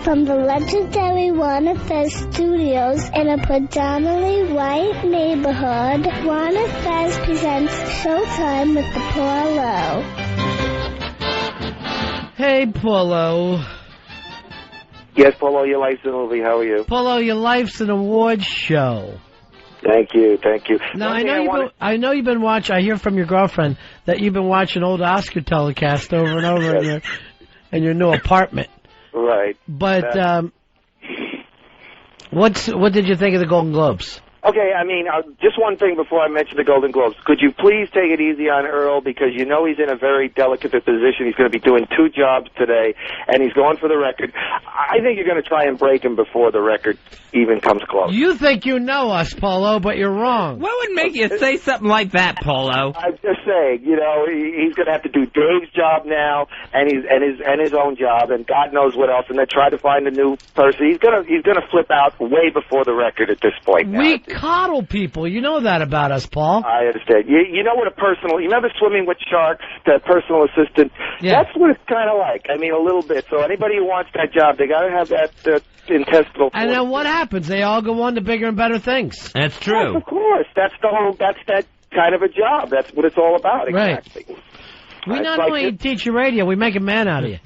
From the legendary Warner Fez Studios in a predominantly white neighborhood, Warner Fez presents Showtime with the Paulo. Hey, Paulo. Yes, Paulo, your life's a movie. How are you? Paulo, your life's an awards show. Thank you, thank you. Now, I know you've been watching, I hear from your girlfriend that you've been watching old Oscar telecast over and over in your new apartment. Right. But what did you think of the Golden Globes? Okay, I mean, just one thing before I mention the Golden Globes. Could you please take it easy on Earl, because you know he's in a very delicate position. He's going to be doing 2 jobs today, and he's going for the record. I think you're going to try and break him before the record even comes close. You think you know us, Paulo, but you're wrong. What would make you say something like that, Paulo? I'm just saying, you know, he's going to have to do Dave's job now, and his own job, and God knows what else, and then try to find a new person. He's going to flip out way before the record at this point. We coddle people. You know that about us, Paul. I understand. You know what you remember Swimming with Sharks, the personal assistant? Yeah. That's what it's kind of like. I mean, a little bit. So anybody who wants that job, they got to have that intestinal force. And then what happens? They all go on to bigger and better things. That's true. Yes, of course. That's that kind of a job. That's what it's all about. Exactly. Right. We not only teach you radio, we make a man out of you.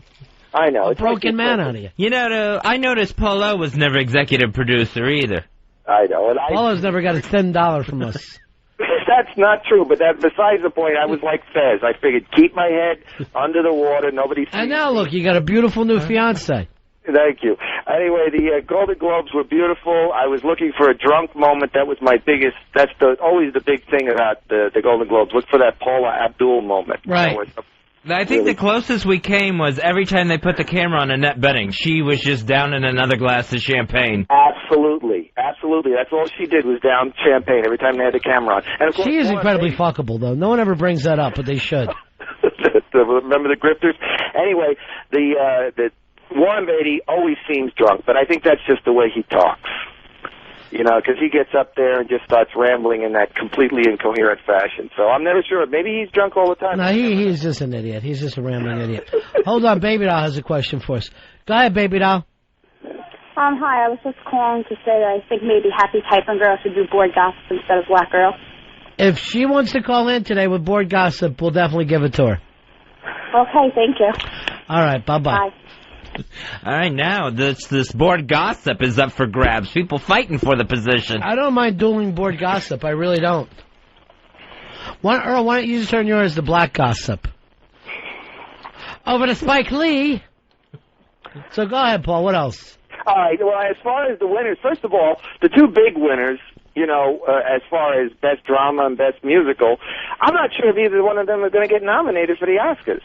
I know. A broken man out of you. You know, I noticed Paulo was never executive producer either. I know. And Paulo's never got a $10 from us. That's not true, but besides the point, I was like Fez. I figured keep my head under the water, nobody sees And now, look, you got a beautiful new fiancé. Thank you. Anyway, the Golden Globes were beautiful. I was looking for a drunk moment. That was my biggest, always the big thing about the Golden Globes. Look for that Paula Abdul moment. Right. You know, I think the closest we came was every time they put the camera on Annette Bening, she was just down in another glass of champagne. Absolutely. Absolutely. That's all she did was down champagne every time they had the camera on. And of course, she is incredibly fuckable, though. No one ever brings that up, but they should. Remember the grifters? Anyway, the Warren Beatty always seems drunk, but I think that's just the way he talks. You know, because he gets up there and just starts rambling in that completely incoherent fashion. So I'm never sure. Maybe he's drunk all the time. No, he's just an idiot. He's just a rambling idiot. Hold on, Baby Doll has a question for us. Go ahead, Baby Doll. Hi, I was just calling to say that I think maybe Happy Typing Girl should do Board Gossip instead of Black Earl. If she wants to call in today with Board Gossip, we'll definitely give it to her. Okay, thank you. All right, bye-bye. Bye. All right, now this Board Gossip is up for grabs. People fighting for the position. I don't mind dueling Board Gossip. I really don't. Earl, why don't you just turn yours to Black Gossip? Over to Spike Lee. So go ahead, Paul. What else? All right. Well, as far as the winners, first of all, the 2 big winners, you know, as far as Best Drama and Best Musical, I'm not sure if either one of them are going to get nominated for the Oscars.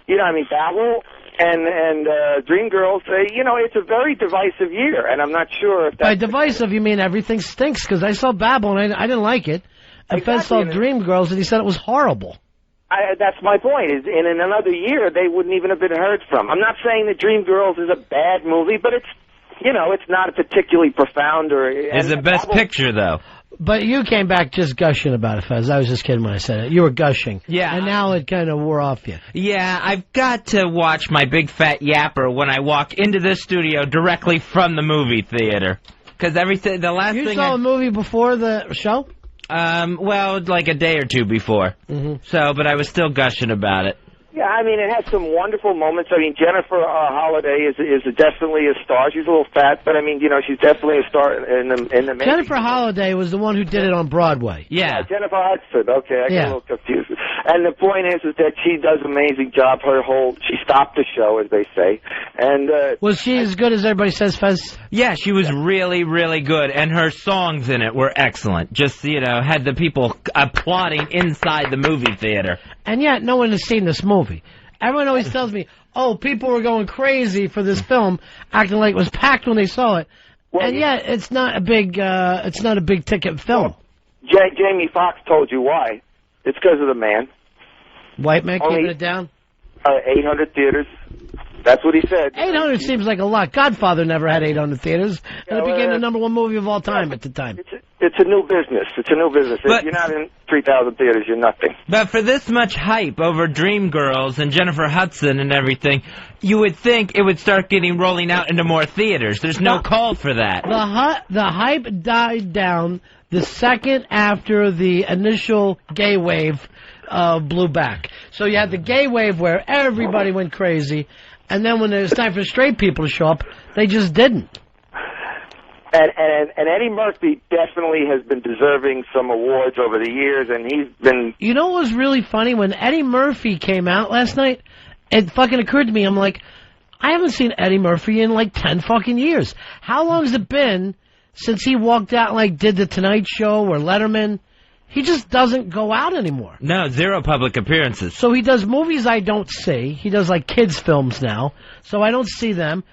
You know, I mean, Babel and Dreamgirls say, you know, it's a very divisive year, and I'm not sure if that's... By divisive, you mean everything stinks, because I saw Babel, and I didn't like it. And Fez saw Dreamgirls, and he said it was horrible. That's my point. Is in another year, they wouldn't even have been heard from. I'm not saying that Dreamgirls is a bad movie, but it's, you know, it's not particularly profound or... It's the best picture, though. But you came back just gushing about it, Fez. I was just kidding when I said it. You were gushing. Yeah. And now it kind of wore off you. Yeah, I've got to watch my big fat yapper when I walk into this studio directly from the movie theater. Because the last thing... You saw a movie before the show? Well, like a day or 2 before. Mm-hmm. So, but I was still gushing about it. Yeah, I mean, it has some wonderful moments. I mean, Jennifer Holliday is definitely a star. She's a little fat, but I mean, you know, she's definitely a star in the making. Jennifer Holliday was the one who did it on Broadway. Yeah. Jennifer Hudson. Okay, I get a little confused. And the point is that she does an amazing job. She stopped the show, as they say. And was she as good as everybody says, Fez? Yeah, she was really, really good, and her songs in it were excellent. Just, you know, had the people applauding inside the movie theater. And yet, no one has seen this movie. Everyone always tells me, oh, people were going crazy for this film, acting like it was packed when they saw it. Well, and yet, it's not a big ticket film. Well, Jamie Foxx told you why. It's because of the man. White man keeping it down? 800 theaters. That's what he said. 800 seems like a lot. Godfather never had 800 theaters, and it became the #1 movie of all time at the time. it's a new business. It's a new business. But, if you're not in 3,000 theaters, you're nothing. But for this much hype over Dreamgirls and Jennifer Hudson and everything, you would think it would start rolling out into more theaters. There's no call for that. The hype died down the second after the initial gay wave blew back. So you had the gay wave where everybody went crazy, and then when it was time for straight people to show up, they just didn't. And Eddie Murphy definitely has been deserving some awards over the years, and he's been... You know what was really funny? When Eddie Murphy came out last night, it fucking occurred to me, I'm like, I haven't seen Eddie Murphy in like 10 fucking years. How long has it been since he walked out and like did the Tonight Show or Letterman? He just doesn't go out anymore. No, 0 public appearances. So he does movies I don't see. He does like kids' films now, so I don't see them.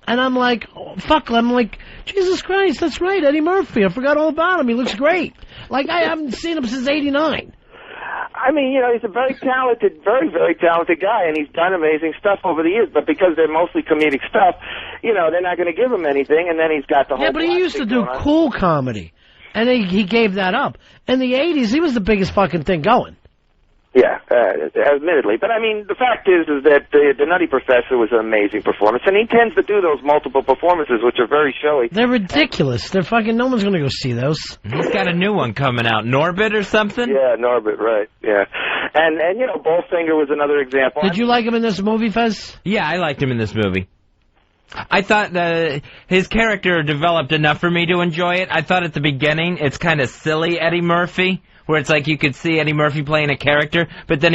And I'm like, oh, fuck, I'm like, Jesus Christ, that's right, Eddie Murphy. I forgot all about him. He looks great. Like, I haven't seen him since '89. I mean, you know, he's a very talented, very, very talented guy, and he's done amazing stuff over the years. But because they're mostly comedic stuff, you know, they're not going to give him anything, and then he's got the whole... Yeah, but he used to do cool comedy, and he gave that up. In the '80s, he was the biggest fucking thing going. Yeah, admittedly. But, I mean, the fact is that the Nutty Professor was an amazing performance, and he tends to do those multiple performances, which are very showy. They're ridiculous. They're fucking... No one's going to go see those. He's got a new one coming out. Norbit or something? Yeah, Norbit, right, yeah. And you know, Bowfinger was another example. Did you like him in this movie, Fez? Yeah, I liked him in this movie. I thought his character developed enough for me to enjoy it. I thought at the beginning it's kind of silly Eddie Murphy, where it's like you could see Eddie Murphy playing a character, but then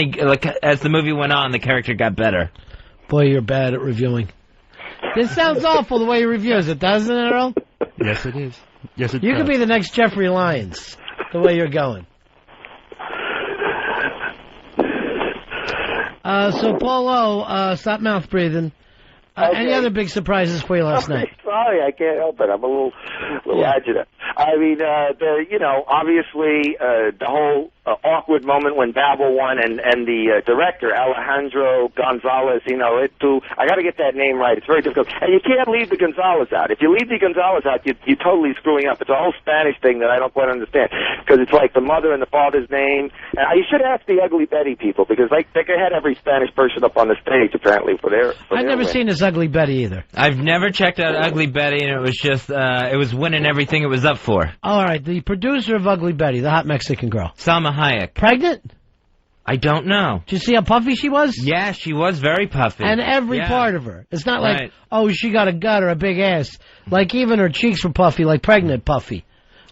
as the movie went on, the character got better. Boy, you're bad at reviewing. This sounds awful the way you reviews it, doesn't it, Earl? Yes, it is. Yes, it You does. could be the next Jeffrey Lyons, the way you're going. So, Paul O, stop mouth breathing. Okay. Any other big surprises for you last night? Sorry, I can't help it. I'm a little agitated. I mean, you know, obviously, the whole awkward moment when Babel won and the director, Alejandro Gonzalez, you know, I got to get that name right. It's very difficult. And you can't leave the Gonzalez out. If you leave the Gonzalez out, you're totally screwing up. It's a whole Spanish thing that I don't quite understand, because it's like the mother and the father's name. And you should ask the Ugly Betty people, because they had every Spanish person up on the stage, apparently, for their I've never seen this Ugly Betty either. I've never checked out Ugly Betty, and it was just, it was winning everything it was up for. All right, the producer of Ugly Betty, the hot Mexican girl. Salma Hayek. Pregnant? I don't know. Did you see how puffy she was? Yeah, she was very puffy. And every part of her. It's not like, oh, she got a gut or a big ass. Like, even her cheeks were puffy, like pregnant puffy.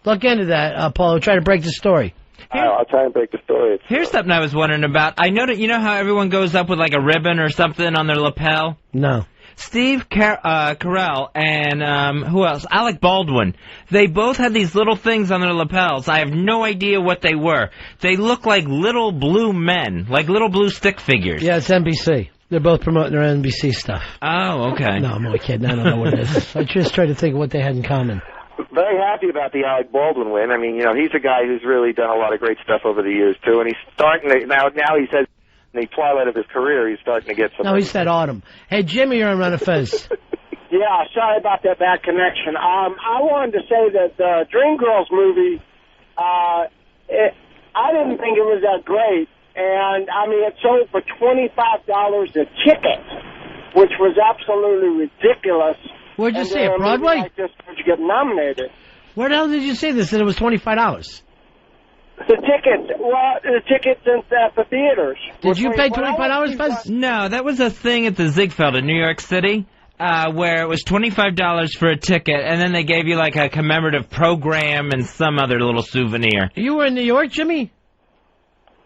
Look into that, Paulo. Try to break the story. I'll try and break the story. Here's something I was wondering about. I know that, you know how everyone goes up with like a ribbon or something on their lapel? No. Steve Carell and who else? Alec Baldwin. They both had these little things on their lapels. I have no idea what they were. They look like little blue men, like little blue stick figures. Yeah, it's NBC. They're both promoting their NBC stuff. Oh, okay. No, I'm only kidding. I don't know what it is. I just tried to think of what they had in common. Very happy about the Alec Baldwin win. I mean, you know, he's a guy who's really done a lot of great stuff over the years, too, and he's starting to, now he says, in the twilight of his career, he's starting to get some... No, he said autumn. Hey, Jimmy, you're on Run of Fez. Yeah, sorry about that bad connection. I wanted to say that the Dreamgirls movie, I didn't think it was that great. And, I mean, it sold for $25 a ticket, which was absolutely ridiculous. Where'd you see it, Broadway? Like this to get nominated. Where the hell did you see this? That it was $25. The tickets at the theaters. Did you pay $25, Fez? No, that was a thing at the Ziegfeld in New York City, where it was $25 for a ticket, and then they gave you like a commemorative program and some other little souvenir. You were in New York, Jimmy?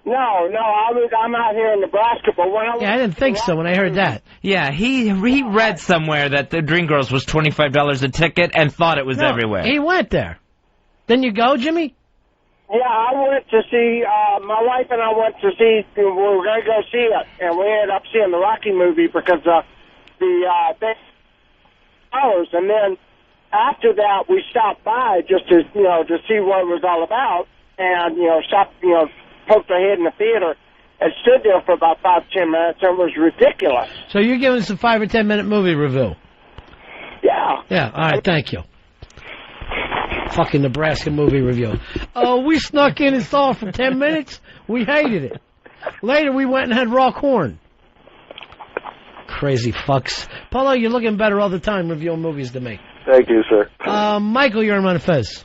No, I'm out here in Nebraska, but when I didn't think so when I heard that. Yeah, he read somewhere that the Dreamgirls was $25 a ticket and thought it was everywhere. He went there. Didn't you go, Jimmy? Yeah, I went to see, my wife and I went to see, we were going to go see it, and we ended up seeing the Rocky movie because and then after that we stopped by just to, to see what it was all about, and, poked our head in the theater and stood there for about 5-10 minutes, and it was ridiculous. So you're giving us a 5 or 10 minute movie review? Yeah. Yeah, all right, thank you. Fucking Nebraska movie review. Oh, we snuck in and saw it for 10 minutes. We hated it. Later, we went and had raw corn. Crazy fucks. Paulo, you're looking better all the time reviewing movies to me. Thank you, sir. Michael, you're on Fez.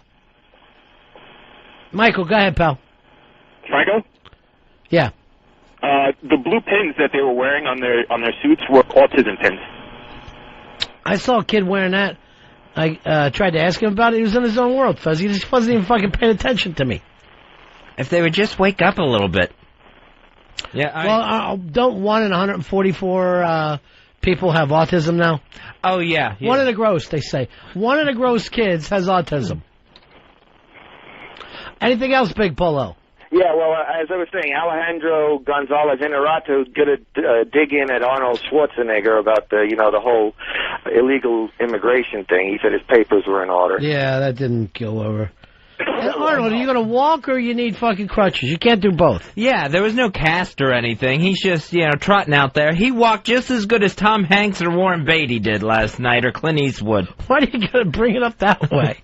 Michael, go ahead, pal. Franco? Yeah. The blue pins that they were wearing on their suits were autism pins. I saw a kid wearing that. I tried to ask him about it. He was in his own world, Fez. He just wasn't even fucking paying attention to me. If they would just wake up a little bit. Yeah. Well, don't 1 in 144 people have autism now? Oh, yeah. One in a gross, they say. 1 in a gross kids has autism. Anything else, Big Polo? Yeah, well, as I was saying, Alejandro Gonzalez Inarritu's going to dig in at Arnold Schwarzenegger about the whole illegal immigration thing. He said his papers were in order. Yeah, that didn't go over. And Arnold, are you going to walk or you need fucking crutches? You can't do both. Yeah, there was no cast or anything. He's just, trotting out there. He walked just as good as Tom Hanks or Warren Beatty did last night, or Clint Eastwood. Why are you going to bring it up that way?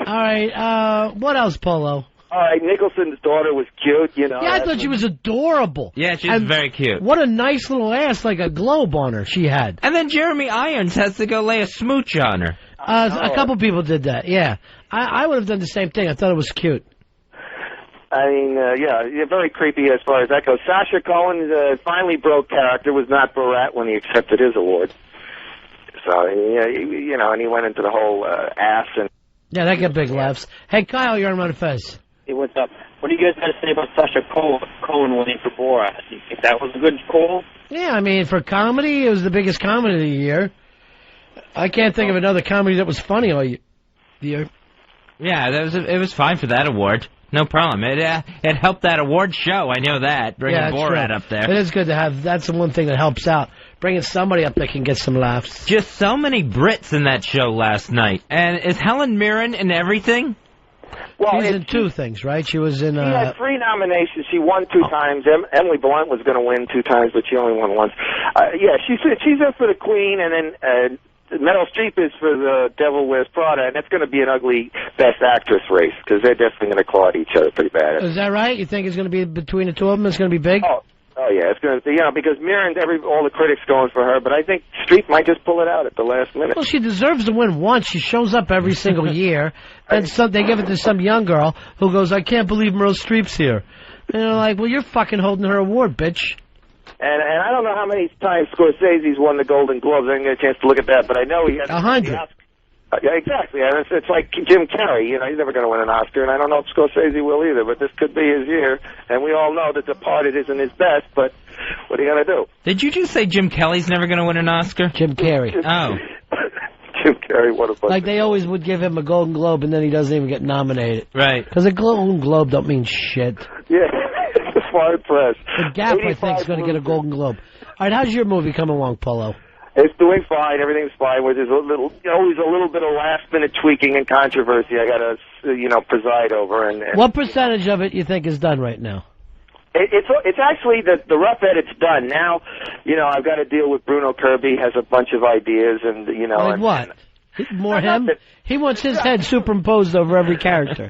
All right, what else, Polo? All right, Nicholson's daughter was cute, Yeah, I thought she was adorable. Yeah, she's very cute. What a nice little ass, like a globe on her she had. And then Jeremy Irons has to go lay a smooch on her. A couple people did that, yeah. I would have done the same thing. I thought it was cute. I mean, yeah, very creepy as far as that goes. Sacha Cohen finally broke character, was not Borat when he accepted his award. So, and he went into the whole ass and... Yeah, that got big laughs. Hey, Kyle, you're on Run Fez. Hey, what's up? What do you guys got to say about Sacha Cohen winning for Borat? You think that was a good call? Yeah, I mean, for comedy, it was the biggest comedy of the year. I can't think of another comedy that was funny all year. Yeah, it was fine for that award. No problem. It helped that award show. I know that. Bringing Borat up there. It is good to have. That's the one thing that helps out. Bringing somebody up that can get some laughs. Just so many Brits in that show last night. And is Helen Mirren in everything? Well, she's in 2 things, right? She was in... She had 3 nominations. She won 2 times. Emily Blunt was going to win 2 times, but she only won once. Yeah, she's in for the Queen, and then Meryl Streep is for The Devil Wears Prada, and that's going to be an ugly Best Actress race, because they're definitely going to claw at each other pretty bad. Is that right? You think it's going to be between the 2 of them? It's going to be big? Oh yeah, it's going to be, because Mirren's all the critics going for her, but I think Streep might just pull it out at the last minute. Well, she deserves to win once. She shows up every single year, and they give it to some young girl who goes, I can't believe Meryl Streep's here. And they're like, well, you're fucking holding her award, bitch. And I don't know how many times Scorsese's won the Golden Globes. I didn't get a chance to look at that, but I know he has 100. Yeah, exactly. And it's like Jim Carrey. He's never going to win an Oscar, and I don't know if Scorsese will either. But this could be his year, and we all know that Departed isn't his best. But what are you going to do? Did you just say Jim Kelly's never going to win an Oscar? Jim Carrey. Oh. Jim Carrey, what a bunch. Like they always would give him a Golden Globe, and then he doesn't even get nominated. Right. Because a Golden Globe don't mean shit. Yeah, it's a smart press. The Gap, I think, is going to get a Golden Globe. All right, how's your movie coming along, Polo? It's doing fine. Everything's fine. There's always a little bit of last-minute tweaking and controversy I got to, preside over. And what percentage of it you think is done right now? It's actually the rough edit's done. Now, I've got to deal with Bruno Kirby, has a bunch of ideas, and, Like what? More him? He wants his head superimposed over every character.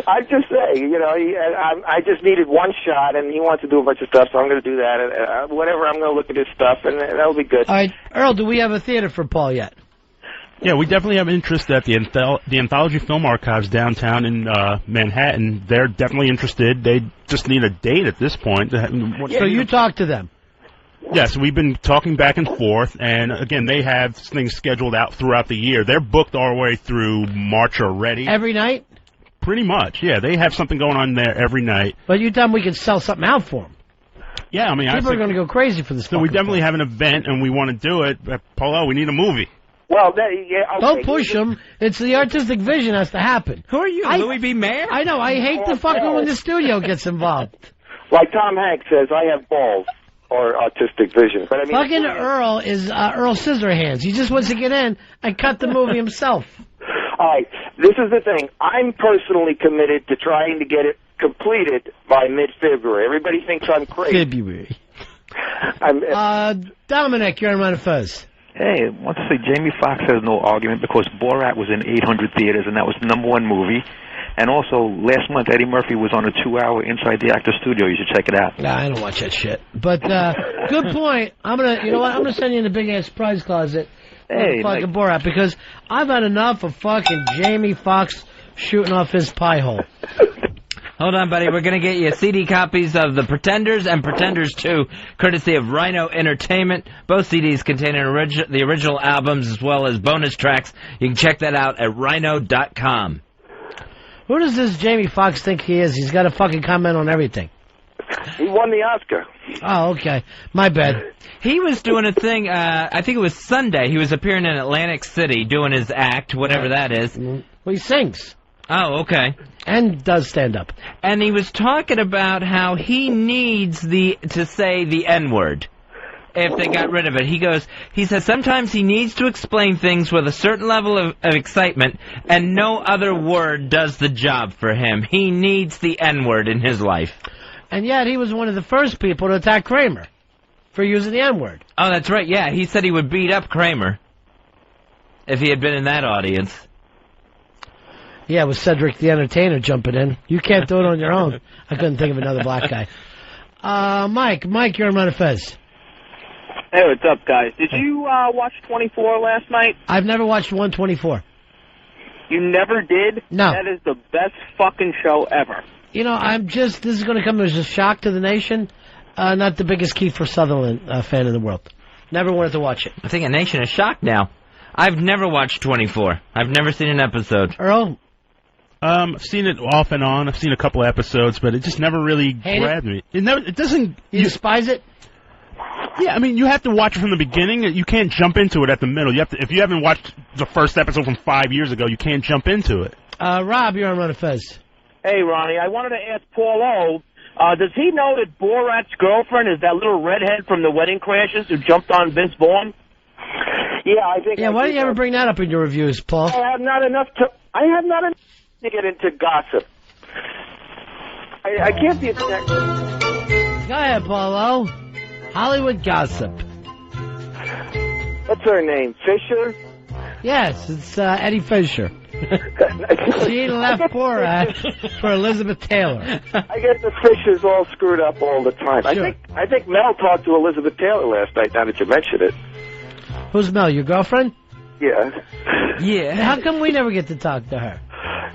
I'm just saying, I just needed one shot, and he wants to do a bunch of stuff, so I'm going to do that. And, whatever, I'm going to look at his stuff, and that'll be good. All right, Earl, do we have a theater for Paul yet? Yeah, we definitely have interest at the Anthology Film Archives downtown in Manhattan. They're definitely interested. They just need a date at this point. So you talk to them? Yes, we've been talking back and forth, and again, they have things scheduled out throughout the year. They're booked all the way through March already. Every night? Pretty much, yeah. They have something going on there every night. But you tell them we can sell something out for them. Yeah, I mean, people are going to go crazy for this. So we definitely have an event, and we want to do it. Polo, we need a movie. Well, okay. Don't push them. It's the artistic vision has to happen. Who are you, Louis B. Mayer? I know. I hate the fucking when the studio gets involved. Like Tom Hanks says, I have balls. Or autistic vision. But I mean, fucking Earl is Earl Scissorhands. He just wants to get in and cut the movie himself. All right, this is the thing. I'm personally committed to trying to get it completed by mid-February. Everybody thinks I'm crazy. February. Dominic, you're on Run Fuzz. Hey, I want to say Jamie Foxx has no argument because Borat was in 800 theaters, and that was the #1 movie. And also, last month, Eddie Murphy was on a 2-hour Inside the Actor Studio. You should check it out. Nah, I don't watch that shit. But, good point. You know what? I'm gonna send you in the big-ass prize closet. Hey, fucking Borat, because I've had enough of fucking Jamie Foxx shooting off his pie hole. Hold on, buddy. We're going to get you CD copies of The Pretenders and Pretenders 2, courtesy of Rhino Entertainment. Both CDs contain the original albums as well as bonus tracks. You can check that out at rhino.com. Who does this Jamie Foxx think he is? He's got to fucking comment on everything. He won the Oscar. Oh, okay. My bad. He was doing a thing, I think it was Sunday. He was appearing in Atlantic City doing his act, whatever that is. Well, he sings. Oh, okay. And does stand up. And he was talking about how he needs to say the N-word if they got rid of it. He says sometimes he needs to explain things with a certain level of excitement, and no other word does the job for him. He needs the N-word in his life. And yet he was one of the first people to attack Kramer for using the N-word. Oh, that's right, yeah. He said he would beat up Kramer if he had been in that audience. Yeah, with Cedric the Entertainer jumping in. You can't do it on your own. I couldn't think of another black guy. Mike, you're on Run Fez. Hey, what's up, guys? Did you watch 24 last night? I've never watched 124. You never did? No. That is the best fucking show ever. You know, this is going to come as a shock to the nation. Not the biggest Kiefer Sutherland fan in the world. Never wanted to watch it. I think a nation is shocked now. I've never watched 24. I've never seen an episode. Earl? I've seen it off and on. I've seen a couple episodes, but it just never really grabbed me. It doesn't... You despise it? Yeah, I mean, you have to watch it from the beginning. You can't jump into it at the middle. If you haven't watched the first episode from 5 years ago, you can't jump into it. Rob, you're on Run Fez. Hey, Ronnie, I wanted to ask Paul O, does he know that Borat's girlfriend is that little redhead from the Wedding Crashers who jumped on Vince Vaughn? Yeah, I think. Yeah, why don't you ever bring that up in your reviews, Paul? I have not enough to get into gossip. I can't be. Go ahead, Paulo. Hollywood gossip. What's her name? Fisher? Yes, it's Eddie Fisher. She left Borat for Elizabeth Taylor. I get the Fishers all screwed up all the time. Sure. I think Mel talked to Elizabeth Taylor last night, now that you mention it. Who's Mel, your girlfriend? Yeah. Yeah. How come we never get to talk to her?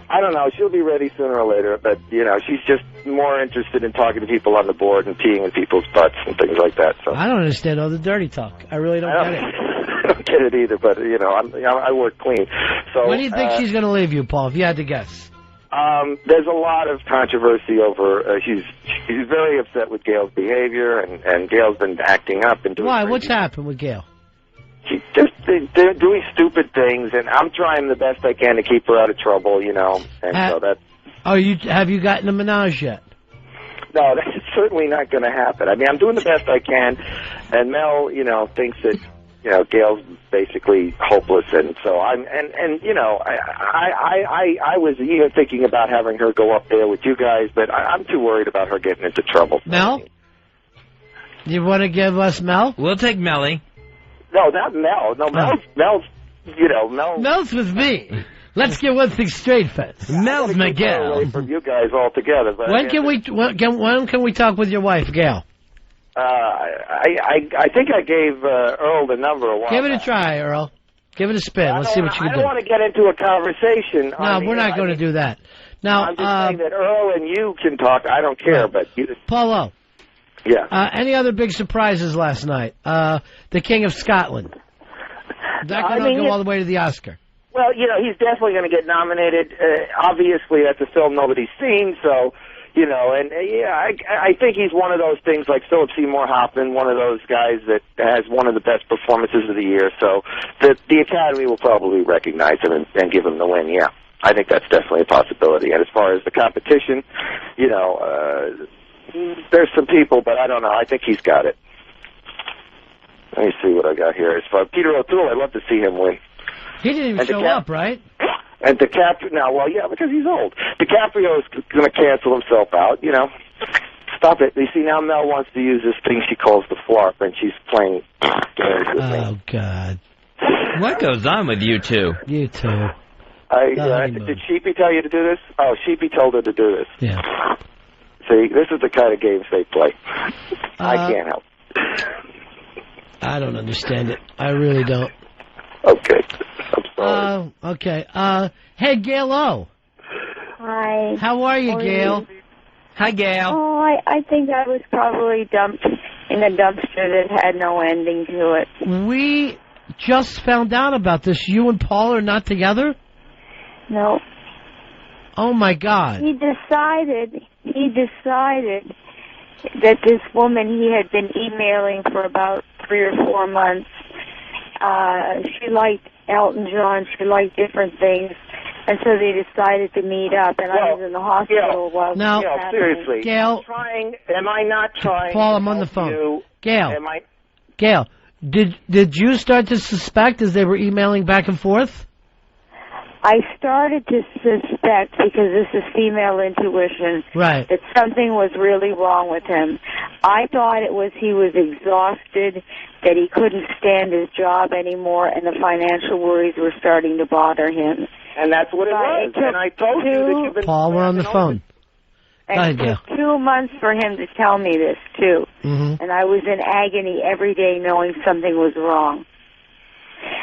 I don't know. She'll be ready sooner or later, but, she's just more interested in talking to people on the board and peeing in people's butts and things like that. So I don't understand all the dirty talk. I really don't get it. I don't get it either, but, I work clean. So when do you think she's going to leave you, Paul, if you had to guess? There's a lot of controversy over, she's very upset with Gail's behavior, and Gail's been acting up and doing Why? crazy. What's happened with Gail? They're doing stupid things, and I'm trying the best I can to keep her out of trouble, and so that's... Oh, have you gotten a menage yet? No, that's certainly not going to happen. I mean, I'm doing the best I can, and Mel, thinks that, Gail's basically hopeless, and so I was even thinking about having her go up there with you guys, but I'm too worried about her getting into trouble. Mel? You want to give us Mel? We'll take Melly. No, not Mel. No, Mel's, Mel. Mel's with me. Let's get one thing straight, Fez. Mel's Miguel. Away from you guys altogether. But when can we talk with your wife, Gail? I think I gave Earl the number a while Give it a back. try, Earl. Give it a spin. Let's see what you can do. I don't want to get into a conversation. No, we're not going to do that. Now, I'm just saying that Earl and you can talk. I don't care, but you... Paulo. Yeah. Any other big surprises last night? The King of Scotland. That going to go all the way to the Oscar. Well, he's definitely going to get nominated. Obviously, that's a film nobody's seen, so, I think he's one of those things like Philip Seymour Hoffman, one of those guys that has one of the best performances of the year, so the Academy will probably recognize him and give him the win, yeah. I think that's definitely a possibility. And as far as the competition, there's some people, but I don't know. I think he's got it. Let me see what I got here. As far as Peter O'Toole, I'd love to see him win. He didn't even show up, right? And DiCaprio, because he's old. DiCaprio is going to cancel himself out, Stop it. You see, now Mel wants to use this thing she calls the flarp, and she's playing games with me. Oh, God. What goes on with you two? You two. Did Sheepy tell you to do this? Oh, Sheepy told her to do this. Yeah. See, this is the kind of games they play. I can't help. I don't understand it. I really don't. Okay. I'm sorry. Okay. Hey, Gail O. Hi. How are you, Gail? Hi, Gail. Oh, I think I was probably dumped in a dumpster that had no ending to it. We just found out about this. You and Paul are not together? No. Oh, my God. He decided that this woman he had been emailing for about 3 or 4 months, she liked Elton John, she liked different things, and so they decided to meet up, and I was in the hospital while this was happening. Seriously. Gail. Am I not trying Paul, to I'm on the help phone. you? Gail. Am I? Gail, did you start to suspect as they were emailing back and forth? I started to suspect, because this is female intuition, right, that something was really wrong with him. I thought it was he was exhausted, that he couldn't stand his job anymore, and the financial worries were starting to bother him. And that's what it was. And I told you that you've been... Paul, we're on the phone. Go ahead, Gail. It took 2 months for him to tell me this, too. Mm-hmm. And I was in agony every day knowing something was wrong.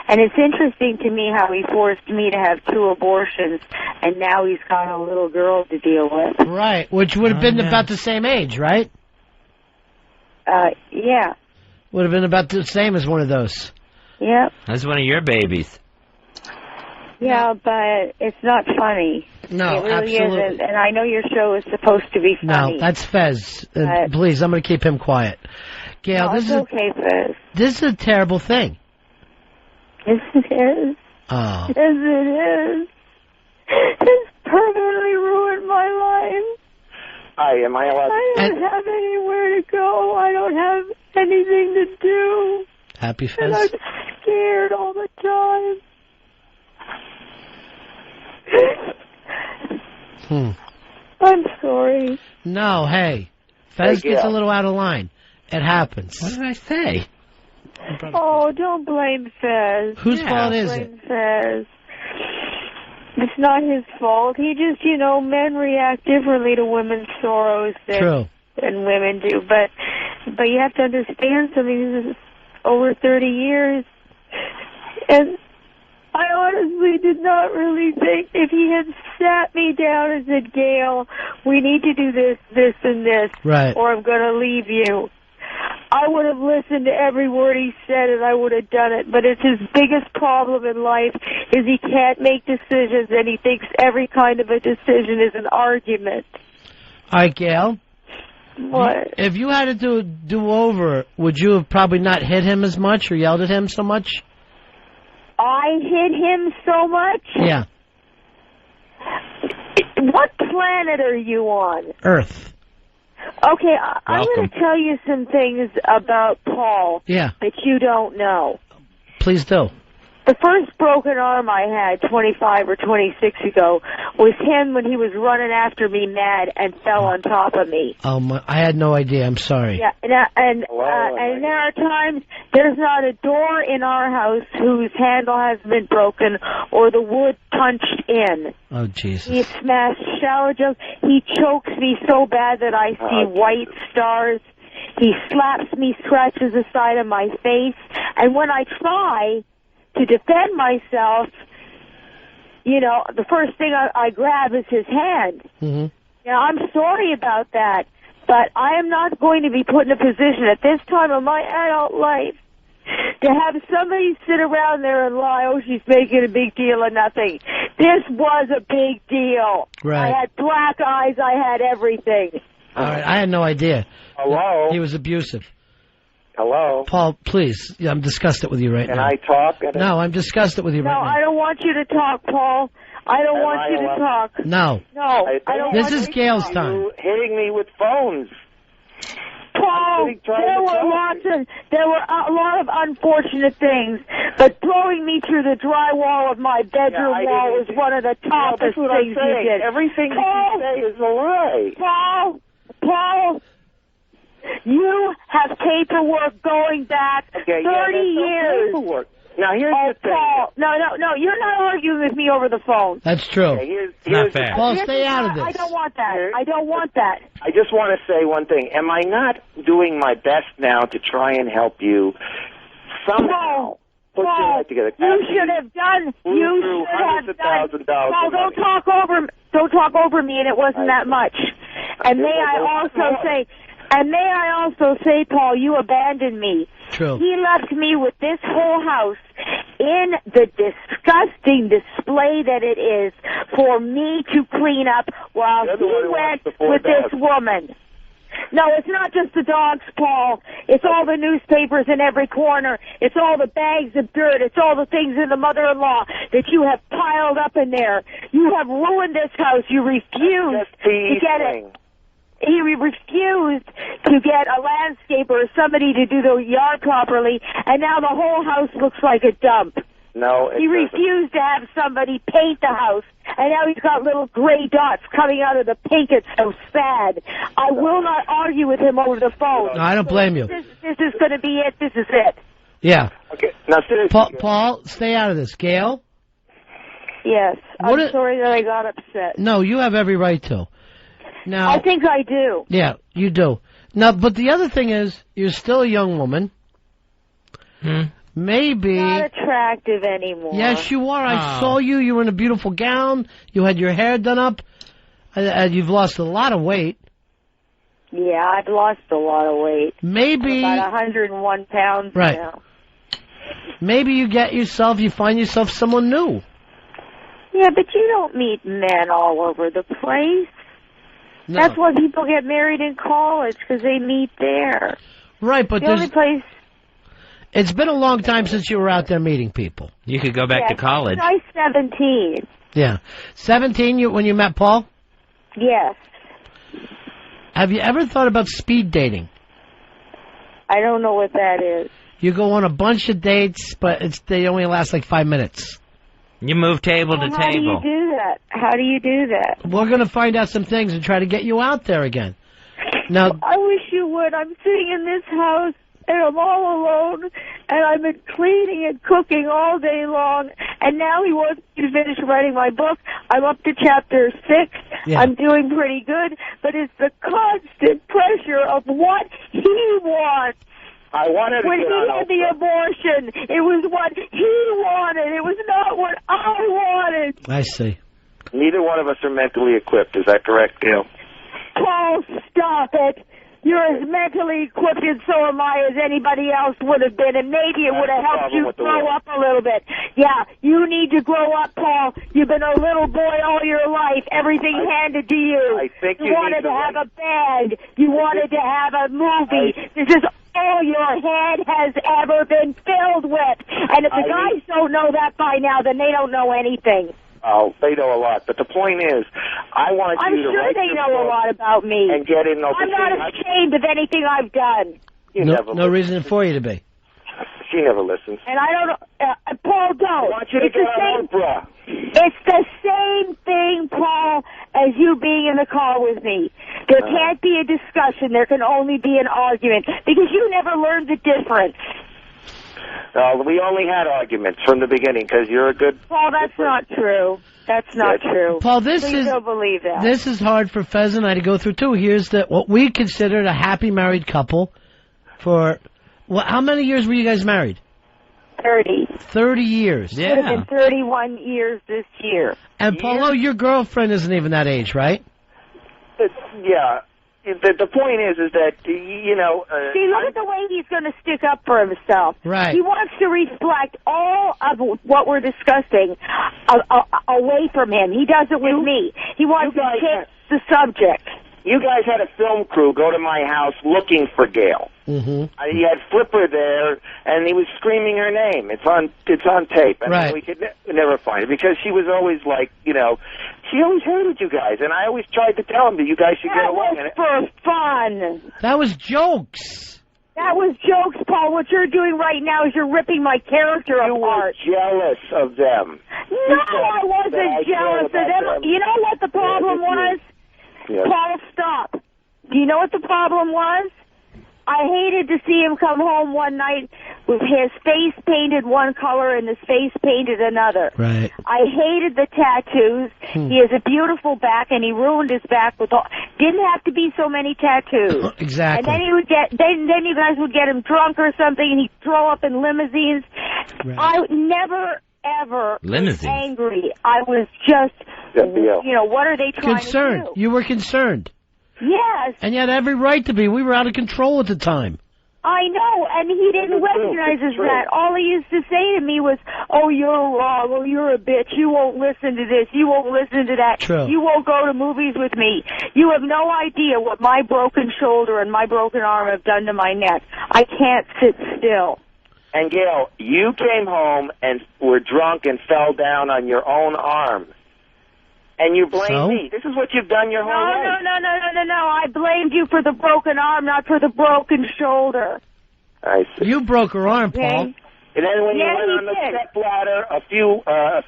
And it's interesting to me how he forced me to have 2 abortions, and now he's got a little girl to deal with. Right, which would have been about the same age, right? Yeah. Would have been about the same as one of those. Yeah. That's one of your babies. Yeah, but it's not funny. No, it really absolutely. isn't. And I know your show is supposed to be funny. No, that's Fez. Please, I'm going to keep him quiet. Gail, no, this it's is okay, Fez. This is a terrible thing. Yes, it is. Oh. Yes, it is. It's permanently ruined my life. Hi, am I allowed? I don't have anywhere to go. I don't have anything to do. Happy Fez? And I'm scared all the time. I'm sorry. No, hey. Fez gets a little out of line. It happens. What did I say? Oh, don't blame Fez. Whose fault is it? Blame Fez. It's not his fault. He just, men react differently to women's sorrows than women do. But you have to understand something. This is over 30 years. And I honestly did not really think if he had sat me down and said, Gail, we need to do this, this, and this, right, or I'm going to leave you, I would have listened to every word he said and I would have done it. But it's his biggest problem in life is he can't make decisions, and he thinks every kind of a decision is an argument. All right, Gail. What? If you had to do over, would you have probably not hit him as much or yelled at him so much? I hit him so much? Yeah. What planet are you on? Earth. Okay, I'm going to tell you some things about Paul that you don't know. Please do. The first broken arm I had 25 or 26 ago was him when he was running after me mad and fell on top of me. Oh, I had no idea. I'm sorry. Yeah, and there are times there's not a door in our house whose handle has been broken or the wood punched in. Oh, Jesus. He smashed shower jugs. He chokes me so bad that I see white stars. He slaps me, scratches the side of my face. And when I try to defend myself, the first thing I grab is his hand. Mm-hmm. Now, I'm sorry about that, but I am not going to be put in a position at this time of my adult life to have somebody sit around there and lie, oh, she's making a big deal of nothing. This was a big deal. Right. I had black eyes. I had everything. All right. I had no idea. Hello? He was abusive. Hello? Paul, please. I'm disgusted with you right now. Can I talk? No, I'm disgusted with you right now. No, I don't want you to talk, Paul. I don't want you to talk. No. No, I don't This want is Gail's time. You hitting me with phones. Paul, there were a lot of unfortunate things, but throwing me through the drywall of my bedroom wall was one of the toughest things you did. Everything that you say is a lie. Paul, you have paperwork going back 30 years. Paperwork. Now, here's the thing. Paul, no, you're not arguing with me over the phone. That's true. Okay, here's not fair. Paul, stay out of this. I don't want that. I don't want that. I just want to say one thing. Am I not doing my best now to try and help you somehow put your life together? You should have done. You should have done. Paul, don't talk over me, and it wasn't that much. And may I also say, Paul, you abandoned me. True. He left me with this whole house in the disgusting display that it is for me to clean up while he went with this woman. No, it's not just the dogs, Paul. It's all the newspapers in every corner. It's all the bags of dirt. It's all the things in the mother-in-law that you have piled up in there. You have ruined this house. You refused to get it. He refused to get a landscaper or somebody to do the yard properly, and now the whole house looks like a dump. No, he refused to have somebody paint the house, and now he's got little gray dots coming out of the paint. It's so sad. I will not argue with him over the phone. No, I don't blame you. This is going to be it. This is it. Yeah. Okay. Now, seriously, Paul, stay out of this. Gail? Yes. I'm sorry that I got upset. No, you have every right to. Now, I think I do. Yeah, you do. Now, but the other thing is, you're still a young woman. Maybe not attractive anymore. Yes, you are. I saw you. You were in a beautiful gown. You had your hair done up. You've lost a lot of weight. Yeah, I've lost a lot of weight. Maybe I'm about 101 pounds now. Maybe you find yourself someone new. Yeah, but you don't meet men all over the place. No. That's why people get married in college, because they meet there. Right, but the only place. It's been a long time since you were out there meeting people. You could go back to college. I was 17. Yeah. 17 when you met Paul? Yes. Have you ever thought about speed dating? I don't know what that is. You go on a bunch of dates, but they only last like 5 minutes. You move table to table. How do you do that? How do you do that? We're going to find out some things and try to get you out there again. Now, I wish you would. I'm sitting in this house, and I'm all alone, and I've been cleaning and cooking all day long, and now he wants me to finish writing my book. I'm up to chapter 6. Yeah. I'm doing pretty good, but it's the constant pressure of what he wants. I wanted to when get he on had the abortion, it was what he wanted. It was not what I wanted. I see. Neither one of us are mentally equipped. Is that correct, Gail? Paul, stop it. You're as mentally equipped and so am I as anybody else would have been, and maybe it would have helped you grow up a little bit. Yeah, you need to grow up, Paul. You've been a little boy all your life. Everything handed to you. I think you wanted to have a bed. You wanted to have a movie. This is all your head has ever been filled with. And if the guys don't know that by now, then they don't know anything. Oh, they know a lot. But the point is, I want I'm you to sure write they your know book a lot about me. and get in. I'm not ashamed of anything I've done. No reason for you to be. She never listens. And I don't know, Paul, don't. I want you to get on Oprah. It's the same thing, Paul, as you being in the car with me. There can't be a discussion. There can only be an argument because you never learned the difference. We only had arguments from the beginning because you're a good... Paul, that's not true. That's not true. Paul, Please don't believe that. This is hard for Fez and I to go through, too. Here's what we considered a happy married couple for... Well, how many years were you guys married? 30. 30 years. Yeah. It would have been 31 years this year. And, Paulo, your girlfriend isn't even that age, right? Yeah. The point is that, you know... See, look at the way he's going to stick up for himself. Right. He wants to reflect all of what we're discussing away from him. He does it with me. He wants to change the subject. You guys had a film crew go to my house looking for Gail. Mm-hmm. He had Flipper there, and he was screaming her name. It's on tape. Right. We could never find it because she was always like, you know, she always hated you guys, and I always tried to tell him that you guys should get along. That was for fun. That was jokes. That was jokes, Paul. What you're doing right now is you're ripping my character apart. You were jealous of them. No, I wasn't jealous of them. You know what the problem was? Yes. Paul, stop. Do you know what the problem was? I hated to see him come home one night with his face painted one color and his face painted another. Right. I hated the tattoos. He has a beautiful back, and he ruined his back with all. Didn't have to be so many tattoos. Exactly. And then he would get. Then you guys would get him drunk or something, and he'd throw up in limousines. Right. I never ever Limousines. was angry. I was just, what are they trying Concerned. to do? You were concerned. Yes. And you had every right to be. We were out of control at the time. I know, and he didn't recognize that. All he used to say to me was, "Oh, you're wrong. Oh, you're a bitch. You won't listen to this. You won't listen to that. True. You won't go to movies with me. You have no idea what my broken shoulder and my broken arm have done to my neck. I can't sit still." And Gail, you came home and were drunk and fell down on your own arm. And you blame me. This is what you've done your whole life. No. I blamed you for the broken arm, not for the broken shoulder. I see. You broke her arm, Paul. And then when you went on the stepladder a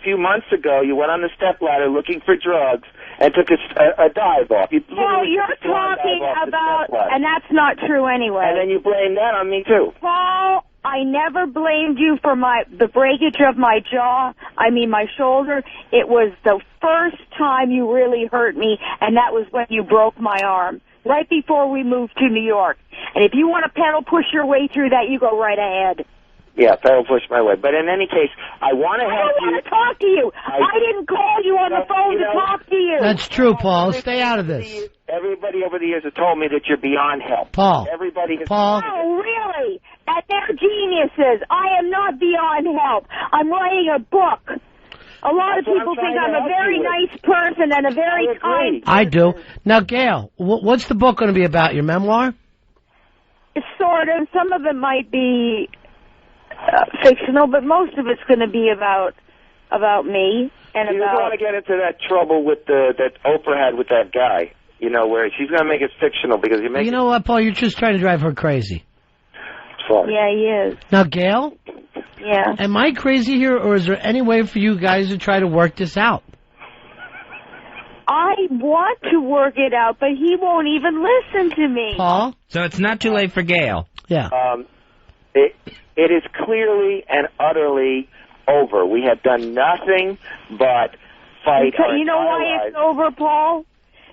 few months ago, you went on the stepladder looking for drugs and took a dive off. Paul, you're talking about, and that's not true anyway. And then you blame that on me too. Paul, I never blamed you for the breakage of my my shoulder. It was the first time you really hurt me, and that was when you broke my arm, right before we moved to New York. And if you want to pedal push your way through that, you go right ahead. Yeah, pedal push my way. But in any case, I want to help you. I want to talk to you. I didn't call you on the phone to talk to you. That's true, Paul. Stay out of this. Everybody over the years has told me that you're beyond help. Paul. Everybody has Paul. Oh, really? That they're geniuses. I am not beyond help. I'm writing a book. A lot of people think I'm a very nice person and a very kind person. I do. Now, Gail, what's the book going to be about? Your memoir? Sort of. Some of it might be fictional, but most of it's going to be about me and you don't want to get into that trouble with that Oprah had with that guy. Where she's going to make it fictional because you make. You know what, Paul? You're just trying to drive her crazy. Sorry. Yeah, he is. Now, Gail. Yeah. Am I crazy here, or is there any way for you guys to try to work this out? I want to work it out, but he won't even listen to me. Paul? So it's not too late for Gail. Yeah. It is clearly and utterly over. We have done nothing but fight our You know why lives. it's over, Paul?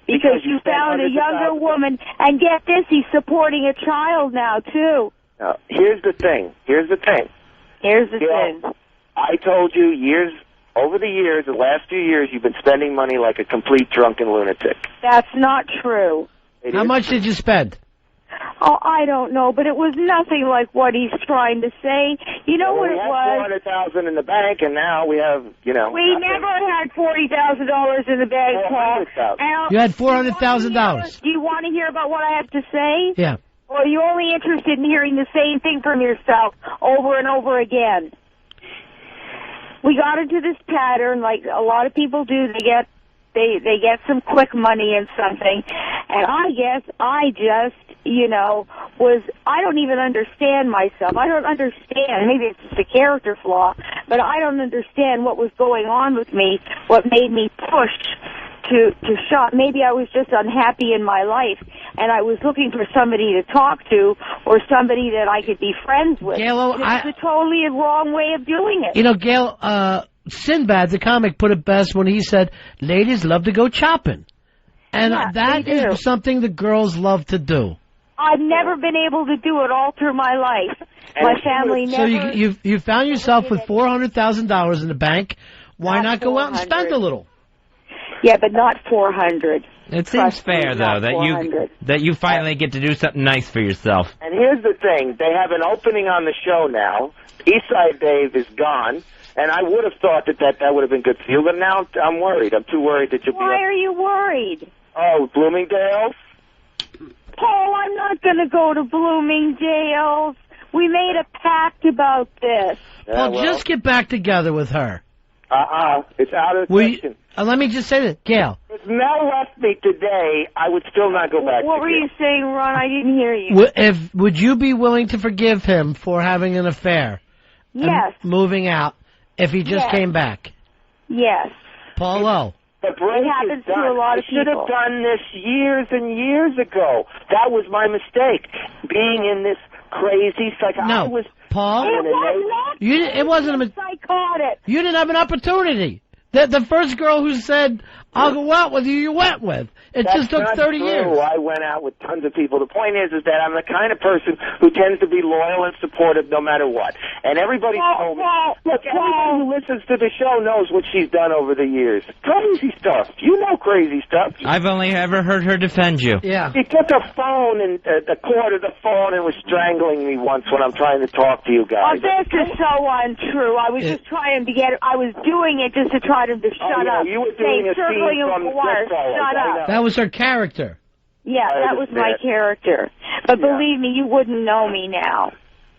Because you found a younger woman, and get this, he's supporting a child now, too. Now, here's the thing. I told you over the years, the last few years, you've been spending money like a complete drunken lunatic. That's not true. How much did you spend? Oh, I don't know, but it was nothing like what he's trying to say. You know what it was? We had $400,000 in the bank, and now we have, We never had $40,000 in the bank, Paul. You had $400,000. Do you want to hear about what I have to say? Yeah. Or are you only interested in hearing the same thing from yourself over and over again? We got into this pattern like a lot of people do. They get some quick money in something. And I guess I just, I don't even understand myself. I don't understand. Maybe it's just a character flaw, but I don't understand what was going on with me, what made me push to shop. Maybe I was just unhappy in my life, and I was looking for somebody to talk to or somebody that I could be friends with. Gail, it's a totally wrong way of doing it. Gail, Sinbad, the comic, put it best when he said, ladies love to go chopping. And that is something the girls love to do. I've never been able to do it all through my life. My family never... So you found yourself with $400,000 in the bank. Why not go out and spend a little? Yeah, but not 400. It seems fair, though, that you finally get to do something nice for yourself. And here's the thing. They have an opening on the show now. Eastside Dave is gone. And I would have thought that would have been good for you, but now I'm worried. I'm too worried that you'll be... Why are you worried? Oh, Bloomingdale's? Paul, I'm not going to go to Bloomingdale's. We made a pact about this. Well, just get back together with her. It's out of the question. Let me just say this, Gail. If Mel left me today, I would still not go back What to were you saying, Ron? I didn't hear you. Would you be willing to forgive him for having an affair? Yes. And moving out if he just came back? Yes. Paul O. The break It happens is done. to a lot of I should people. have done this years and years ago. That was my mistake. Being in this crazy No, I was Paul. It was not. It wasn't a. Psychotic. You didn't have an opportunity. The first girl who said, "I'll go out with you," you went with. It That's just took not 30 true. years. I went out with tons of people. The point is that I'm the kind of person who tends to be loyal and supportive no matter what. And everybody told me, look, everybody who listens to the show knows what she's done over the years. Crazy stuff. You know crazy stuff. I've only ever heard her defend you. Yeah. She took a phone and the cord of the phone and was strangling me once when I'm trying to talk to you Oh, guys. this is so untrue. I was just trying to I was doing it just to try to shut yeah, up. you were doing a scene from wire. Goodfellas. Shut up. That was her character. Yeah, that was my character. But believe me, you wouldn't know me now.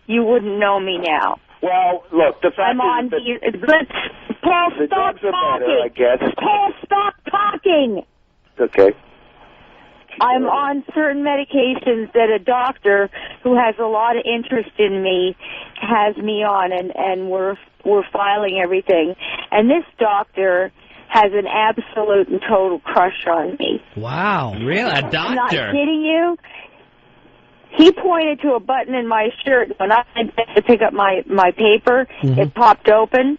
You wouldn't know me now. Well, look, the fact I'm on is that Paul, the stop drugs are talking. better, I guess. Paul, stop talking. Okay. I'm on certain medications that a doctor who has a lot of interest in me has me on, and we're filing everything. And this doctor has an absolute and total crush on me. Wow. Really? A doctor? I'm not kidding you. He pointed to a button in my shirt. When I went to pick up my paper, it popped open.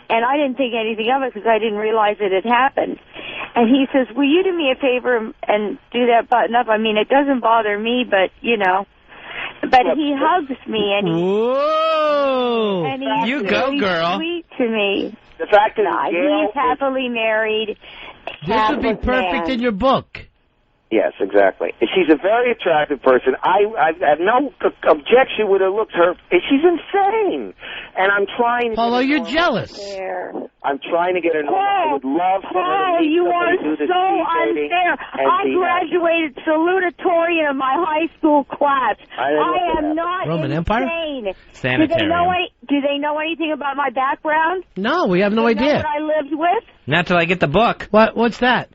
And I didn't think anything of it because I didn't realize it had happened. And he says, will you do me a favor and do that button up? I mean, it doesn't bother me, but, you know. But he hugs me, and he's You go, really girl. sweet to me. The fact is, he's happily married. This would be perfect in your book. Yes, exactly. And she's a very attractive person. I have no objection with her looks. She's insane. And I'm trying to... Paul, you're jealous. I'm trying to get her normal. I would love for her to meet you are somebody, do the so speed dating unfair. and I be graduated salutatorian of my high school class. I am not Roman Empire? insane. Sanitarium. Do they know anything about my background? No, we have no Do they know idea. what I lived with? Not till I get the book. What's that?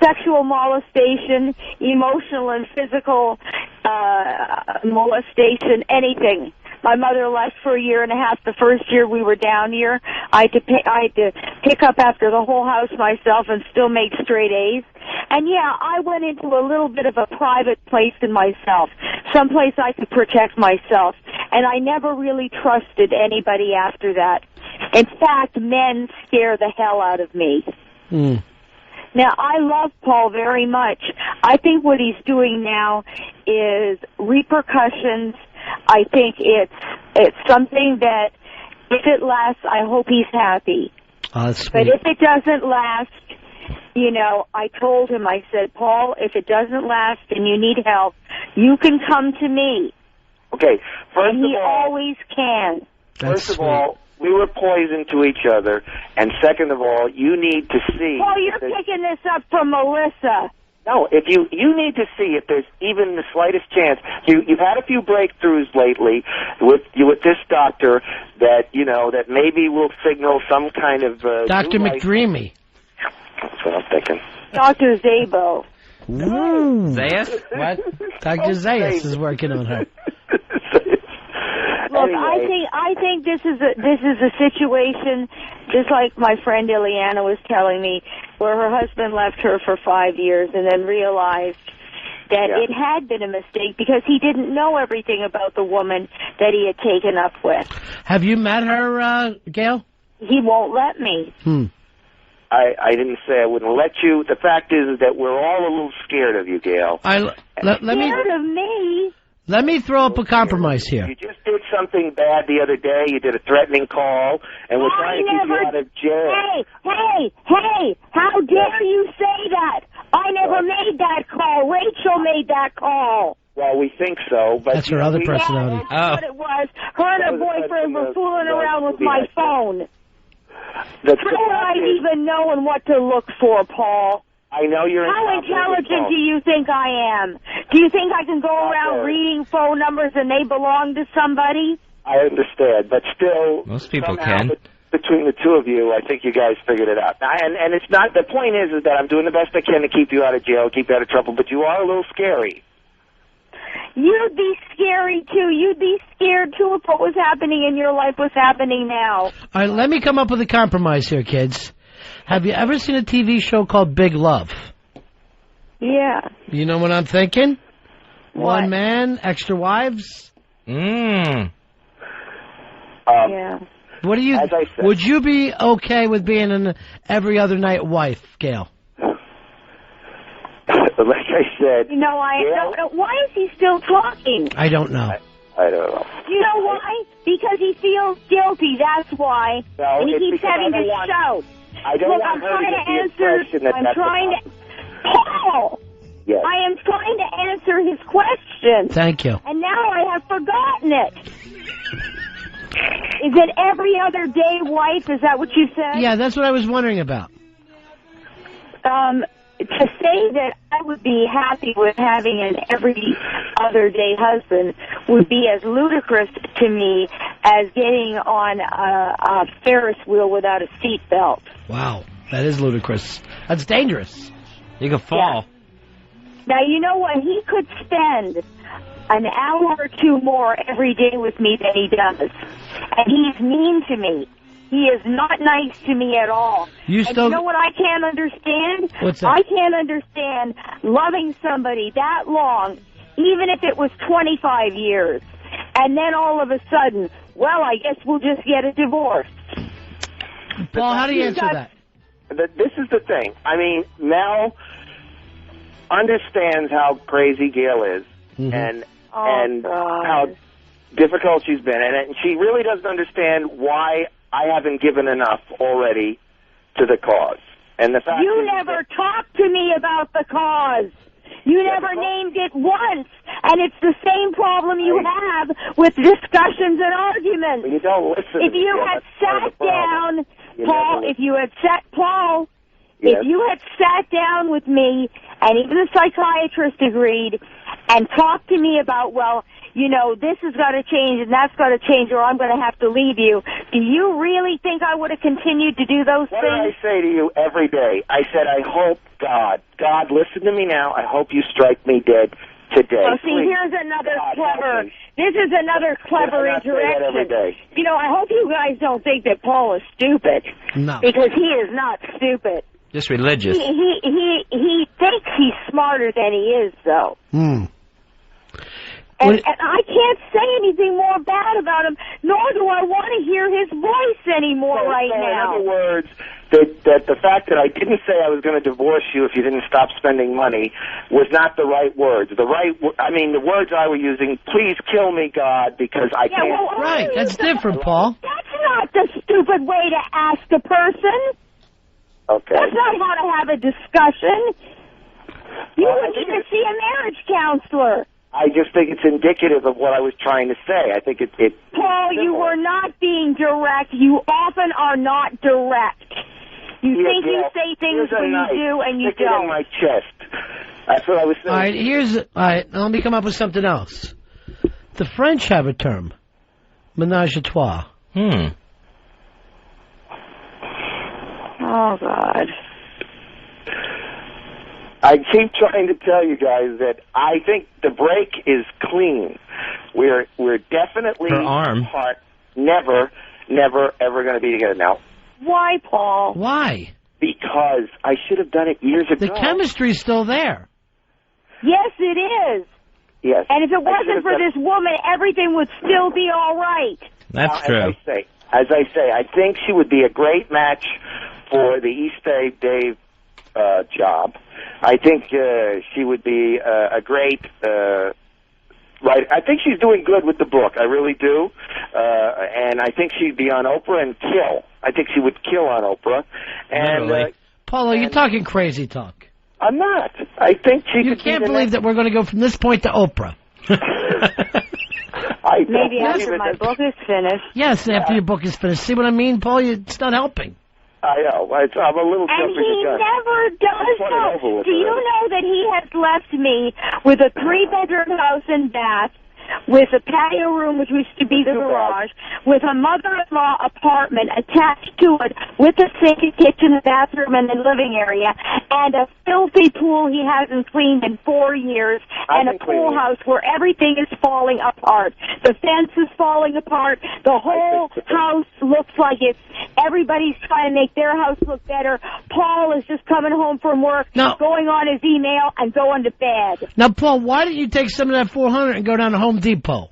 Sexual molestation, emotional and physical molestation, anything. My mother left for a year and a half. The first year we were down here, I had to pick up after the whole house myself and still make straight A's. And yeah, I went into a little bit of a private place in myself, someplace I could protect myself. And I never really trusted anybody after that. In fact, men scare the hell out of me. Now, I love Paul very much. I think what he's doing now is repercussions. I think it's something that, if it lasts, I hope he's happy. Oh, that's sweet. But if it doesn't last, you know, I told him, I said, Paul, if it doesn't last and you need help, you can come to me. Okay, first and he of all... always can. First of all, we were poison to each other, and second of all, you need to see... Paul, you're picking this up from Melissa. No, if you need to see if there's even the slightest chance. You've had a few breakthroughs lately with this doctor that that maybe will signal some kind of Dr. McDreamy. That's what I'm thinking. Dr. Zabo. Zayas? What? Dr. Zayas is working on her. Look, Anyway. I think this is a situation, just like my friend Ileana was telling me, where her husband left her for 5 years and then realized that it had been a mistake because he didn't know everything about the woman that he had taken up with. Have you met her, Gail? He won't let me. I didn't say I wouldn't let you. The fact is that we're all a little scared of you, Gail. Scared of me? Let me throw up a compromise here. You just did something bad the other day. You did a threatening call, and we're trying to keep you out of jail. Hey, how dare you say that? I never made that call. Rachel made that call. Well, we think so, but... That's her other personality. That's what it was. Her and her boyfriend were fooling around with my phone. How would I even know what to look for, Paul? I know you're... How intelligent do you think I am? Do you think I can go around reading phone numbers and they belong to somebody? I understand, but still... Most people somehow, can. Between the two of you, I think you guys figured it out. And it's not... The point is that I'm doing the best I can to keep you out of jail, keep you out of trouble, but you are a little scary. You'd be scary, too. You'd be scared, too, if what was happening in your life was happening now. All right, let me come up with a compromise here, kids. Have you ever seen a TV show called Big Love? Yeah. You know what I'm thinking? What? One man, extra wives. Yeah. What do you? As I said, would you be okay with being an every other night wife, Gail? like I said. You know, why is he still talking? I don't know. I don't know. You know why? Because he feels guilty, that's why. No, and he it's keeps because having I to don't want- shout. I don't Look, want I'm her trying to to get the answer. impression that I'm that's trying the to. Paul! Yes. I am trying to answer his question. Thank you. And now I have forgotten it. Is it every other day wife? Is that what you said? Yeah, that's what I was wondering about. To say that I would be happy with having an every other day husband would be as ludicrous to me as getting on a Ferris wheel without a seat belt. Wow, that is ludicrous. That's dangerous. You could fall. Yeah. Now, you know what? He could spend an hour or two more every day with me than he does. And he's mean to me. He is not nice to me at all. You And you know what I can't understand? What's that? I can't understand loving somebody that long, even if it was 25 years, and then all of a sudden, well, I guess we'll just get a divorce. Paul, how do you answer that? This is the thing. I mean, Mel understands how crazy Gail is, and how difficult she's been, and she really doesn't understand why I haven't given enough already to the cause. And the fact You never talked to me about the cause. You never named it once, and it's the same problem you have with discussions and arguments. You don't listen. If you had sat down, Paul, if you had sat down with me, and even the psychiatrist agreed, and talked to me about, well, you know, this has got to change and that's got to change, or I'm going to have to leave you. Do you really think I would have continued to do those What things? do I say to you every day? I said, I hope God, listen to me now. I hope you strike me dead today. Oh, see, Please. here's another God, clever. This is another clever I say that every day. interaction. You know, I hope you guys don't think that Paul is stupid. No. Because he is not stupid. Just religious. He thinks he's smarter than he is, though. And I can't say anything more bad about him, nor do I want to hear his voice anymore now. In other words, that the fact that I didn't say I was going to divorce you if you didn't stop spending money was not the right words. The words I were using, please kill me, God, because I can't. Well, right, that's different, Paul. That's not the stupid way to ask a person. Okay. That's not how to have a discussion. You would need to see a marriage counselor. I just think it's indicative of what I was trying to say. I think it Paul, you were not being direct. You often are not direct. You think you say things when you do and you Stick it in my chest. That's what I was saying. All right, let me come up with something else. The French have a term, ménage à trois. Oh, God. I keep trying to tell you guys that I think the break is clean. We're definitely Her arm. apart. Never, ever going to be together now. Why, Paul? Why? Because I should have done it years ago. The chemistry's still there. Yes, it is. Yes. And if it wasn't for this woman, everything would still be all right. That's true. As I say, I think she would be a great match for the East Bay Dave job. I think she would be a great writer. I think she's doing good with the book. I really do. And I think she'd be on Oprah and kill. I think she would kill on Oprah. And Paulo, you're talking crazy talk. I'm not. I think she You could can't be the believe that we're going to go from this point to Oprah. Maybe after my book is finished. Yes, after your book is finished. See what I mean, Paul? It's not helping. I know. I'm a little And jumping he the gun. never does so. Do you know that he has left me with a 3-bedroom house and bath, with a patio room, which used to be the garage, with a mother-in-law apartment attached to it, with a sink, a kitchen, a bathroom, and a living area, and a filthy pool he hasn't cleaned in 4 years, and a pool house where everything is falling apart. The fence is falling apart. The whole house looks like it's Everybody's trying to make their house look better. Paul is just coming home from work, going on his email, and going to bed. Now, Paul, why didn't you take some of that $400 and go down to Home Depot?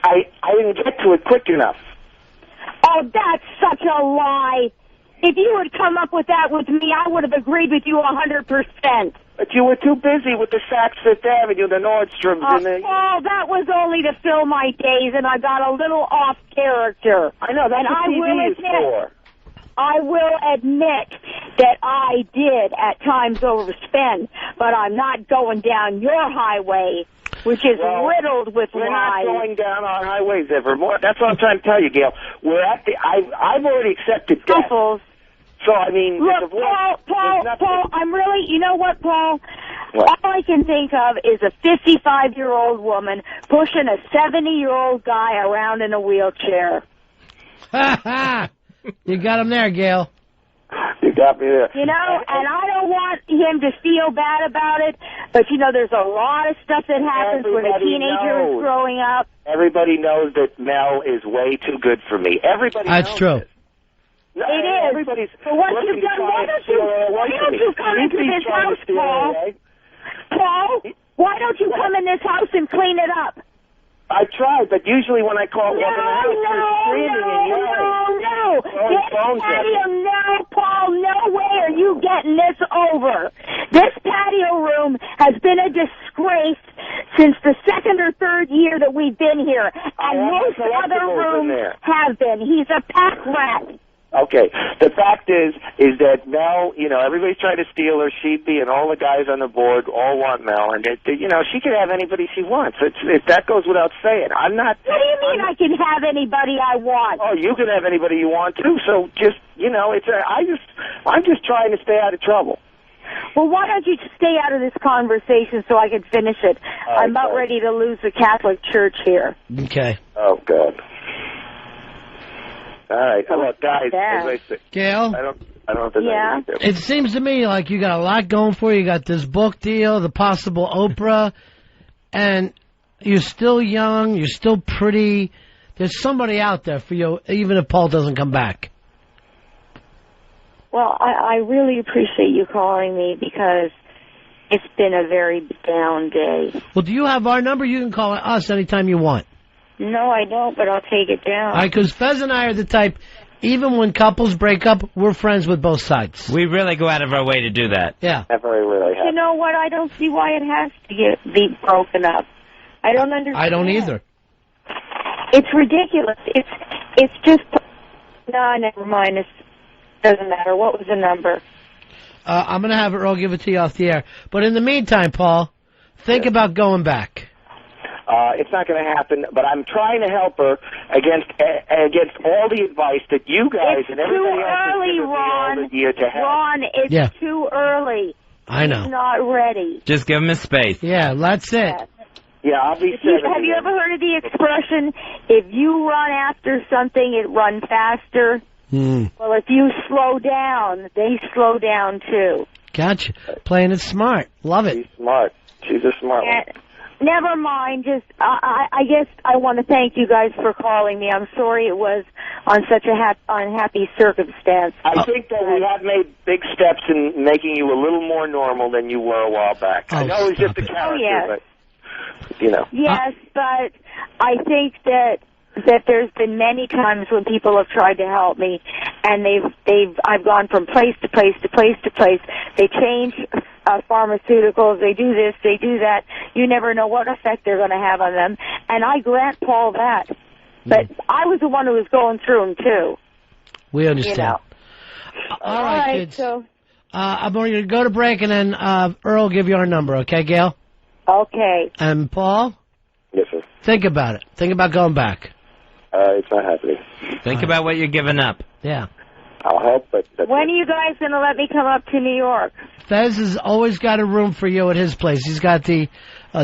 I didn't get to it quick enough. Oh, that's such a lie. If you had come up with that with me, I would have agreed with you 100%. But you were too busy with the Saks Fifth Avenue, the Nordstroms, and the... Oh, that was only to fill my days, and I got a little off character. I know, that's what TV is for. I will admit that I did at times overspend, but I'm not going down your highway, which is riddled with we're lies. We're not going down our highways evermore. That's what I'm trying to tell you, Gail. We're at the... I've already accepted death. So, I mean... Look, Paul, I'm really... You know what, Paul? What? All I can think of is a 55-year-old woman pushing a 70-year-old guy around in a wheelchair. You got him there, Gail. You got me there. You know, and I don't want him to feel bad about it, but, you know, there's a lot of stuff that happens when a teenager is growing up. Everybody knows that Mel is way too good for me. Everybody knows That's true. No, it is. Everybody's but what you've done, why don't you come into this house, Paul? Paul, why don't you come in this house and clean it up? I tried, but usually when I call up in the house, they're screaming and yelling. No, Paul, no way are you getting this over. This patio room has been a disgrace since the second or third year that we've been here, and most other rooms have been. He's a pack rat. Okay. The fact is that Mel, you know, everybody's trying to steal her, Sheepy, and all the guys on the board all want Mel, and you know, she can have anybody she wants. That goes without saying. I'm not. What do you mean I can have anybody I want? Oh, you can have anybody you want too. So just, you know, I'm just trying to stay out of trouble. Well, why don't you stay out of this conversation so I can finish it? I'm about ready to lose the Catholic Church here. Okay. Oh God. All right, how about guys? Gail? I don't know if there's anything there. It seems to me like you got a lot going for you. You got this book deal, the possible Oprah, and you're still young, you're still pretty. There's somebody out there for you, even if Paul doesn't come back. Well, I really appreciate you calling me because it's been a very down day. Well, do you have our number? You can call us anytime you want. No, I don't, but I'll take it down. All right, because Fez and I are the type, even when couples break up, we're friends with both sides. We really go out of our way to do that. Yeah. Never really have. You know what? I don't see why it has to be broken up. I don't understand. I don't either. It's ridiculous. It's just... No, never mind. It doesn't matter. What was the number? I'm going to have Earl give it to you off the air. But in the meantime, Paul, think about going back. It's not going to happen, but I'm trying to help her against all the advice that you guys and everybody else has given me all the year to have. Ron, it's too early. I know. He's not ready. Just give him his space. Yeah, that's it. Yeah, I'll be 70. Have you ever heard of the expression, if you run after something, it runs faster? Well, if you slow down, they slow down too. Gotcha. Playing it smart. Love it. She's smart. She's a smart one. Never mind. Just, I guess I want to thank you guys for calling me. I'm sorry it was on such a unhappy circumstance. I think that we have made big steps in making you a little more normal than you were a while back. I know it's just a character, but, you know. Yes, but I think that there's been many times when people have tried to help me, and I've gone from place to place to place to place. They change pharmaceuticals, they do this, they do that. You never know what effect they're going to have on them, and I grant Paul that. But I was the one who was going through them, too. We understand. You know. All right, kids. So, I'm going to go to break, and then Earl will give you our number, okay, Gail? Okay. And Paul? Yes, sir. Think about it. Think about going back. It's not happening. Think about what you're giving up. Yeah. I'll help, but... When are you guys going to let me come up to New York? Fez has always got a room for you at his place. He's got the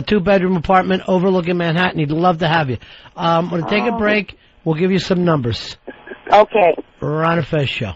two-bedroom apartment overlooking Manhattan. He'd love to have you. I'm going to take a break. We'll give you some numbers. Okay. Ron and Fez Show.